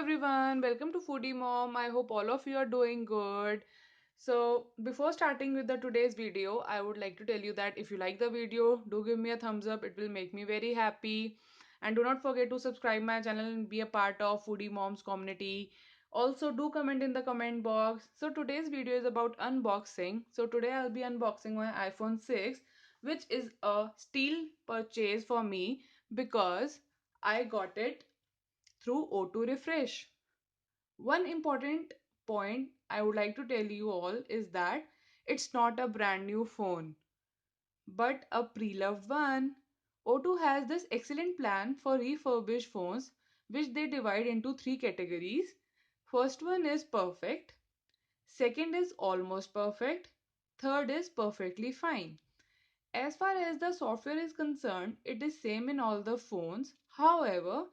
everyone, welcome to Foodie Mom. I hope all of you are doing good. So, before starting with the today's video, I would like to tell you that if you like the video, do give me a thumbs up. It will make me very happy. And do not forget to subscribe my channel and be a part of Foodie Mom's community. Also, do comment in the comment box. So, today's video is about unboxing. So, today I'll be unboxing my iPhone 6, which is a steal purchase for me because I got it through O2 Refresh. One important point I would like to tell you all is that it's not a brand new phone, but a pre-loved one. O2 has this excellent plan for refurbished phones, which they divide into three categories. First one is perfect, second is almost perfect, third is perfectly fine. As far as the software is concerned, it is same in all the phones. However,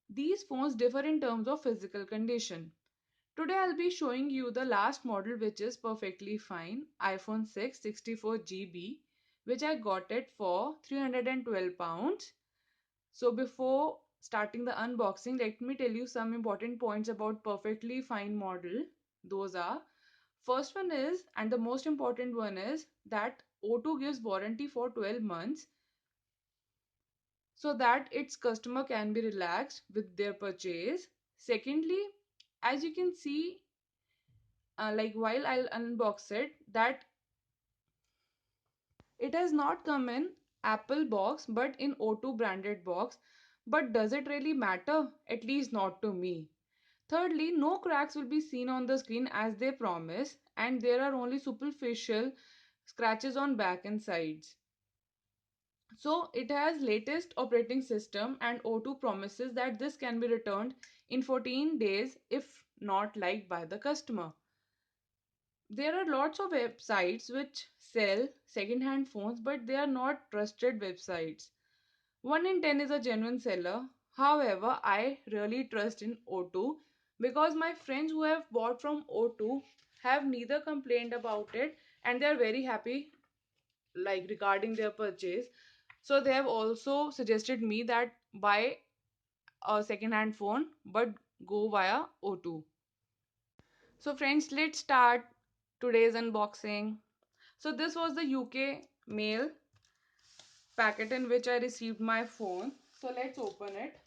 these phones differ in terms of physical condition. Today I'll be showing you the last model, which is perfectly fine, iPhone 6 64 GB, which I got it for £312. So before starting the unboxing, let me tell you some important points about perfectly fine model. Those are, first one is, and the most important one is, that O2 gives warranty for 12 months so that its customer can be relaxed with their purchase. Secondly, as you can see, like while I'll unbox it, that it has not come in Apple box but in O2 branded box. But does it really matter? At least not to me. Thirdly, no cracks will be seen on the screen as they promise, and there are only superficial scratches on back and sides. So it has latest operating system, and O2 promises that this can be returned in 14 days if not liked by the customer. There are lots of websites which sell second-hand phones, but they are not trusted websites. 1 in 10 is a genuine seller. However, I really trust in O2 because my friends who have bought from O2 have neither complained about it, and they are very happy like regarding their purchase. So they have also suggested me that buy a second-hand phone but go via O2. So friends, let's start today's unboxing. So this was the UK mail packet in which I received my phone. So let's open it.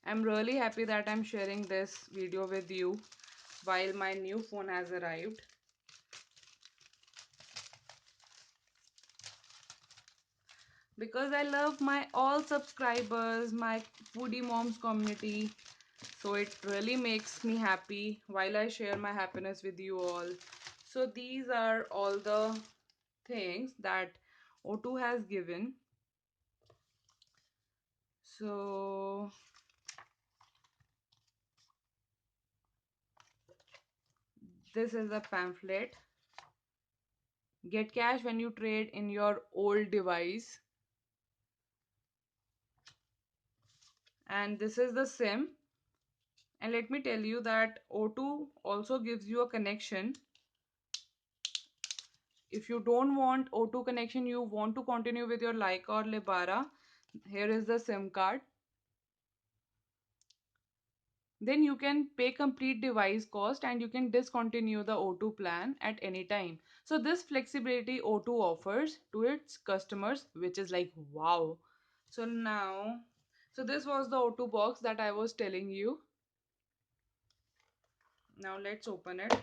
I'm really happy that I'm sharing this video with you while my new phone has arrived. Because I love my all subscribers, my Foodie Moms community. So it really makes me happy while I share my happiness with you all. So these are all the things that O2 has given. So this is a pamphlet. Get cash when you trade in your old device. And this is the SIM. And let me tell you that O2 also gives you a connection. If you don't want O2 connection, you want to continue with your Leica or Lebara, here is the SIM card. Then you can pay complete device cost and you can discontinue the O2 plan at any time. So this flexibility O2 offers to its customers, which is like wow. So now, so this was the O2 box that I was telling you. Now let's open it.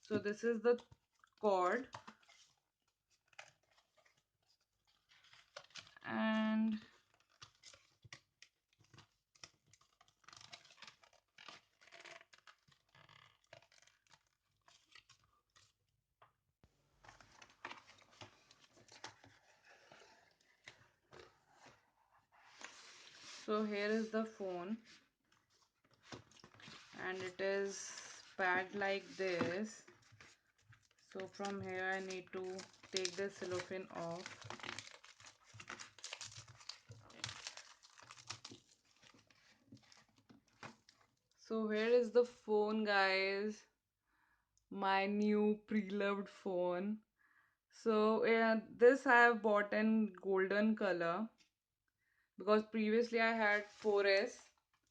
So this is the cord, and so here is the phone, and it is packed like this. So from here I need to take the cellophane off. So here is the phone, guys. My new pre-loved phone. So yeah, this I have bought in golden color because previously I had 4S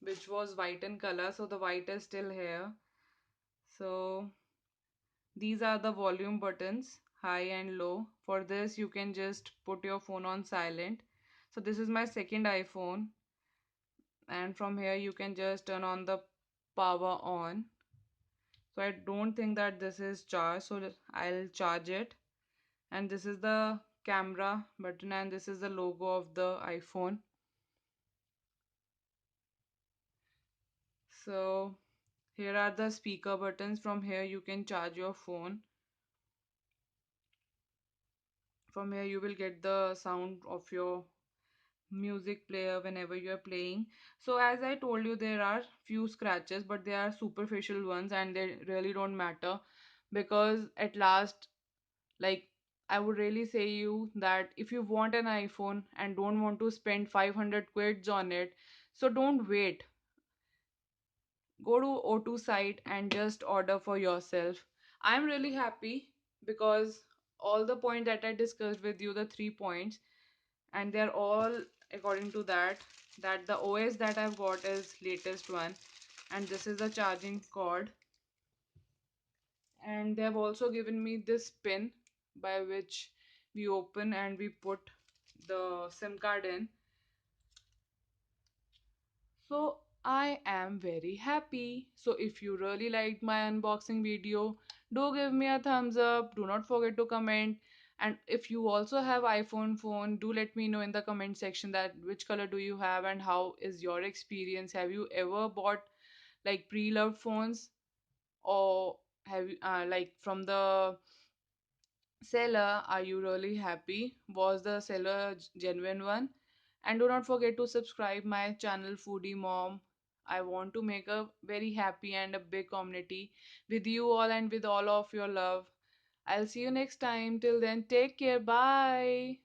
which was white in color, so the white is still here. So these are the volume buttons, high and low. For this you can just put your phone on silent. So this is my second iPhone, and from here you can just turn on the power on. So I don't think that this is charged, so I'll charge it. And this is the camera button, and this is the logo of the iPhone. So here are the speaker buttons. From here you can charge your phone. From here you will get the sound of your music player whenever you're playing. So as I told you, there are few scratches, but they are superficial ones and they really don't matter, because at last, like, I would really say you that if you want an iPhone and don't want to spend 500 quids on it, so don't wait. Go to O2 site and just order for yourself. I'm really happy because all the points that I discussed with you, the 3 points, and they're all according to that the OS that I've got is latest one, and this is the charging cord, and they have also given me this pin by which we open and we put the SIM card in. So I am very happy. So if you really liked my unboxing video, do give me a thumbs up. Do not forget to comment. And if you also have iPhone phone, do let me know in the comment section that which color do you have and how is your experience. Have you ever bought like pre-loved phones, or have you like from the seller, are you really happy? Was the seller genuine one? And do not forget to subscribe my channel Foodie Mom. I want to make a very happy and a big community with you all and with all of your love. I'll see you next time. Till then, take care. Bye.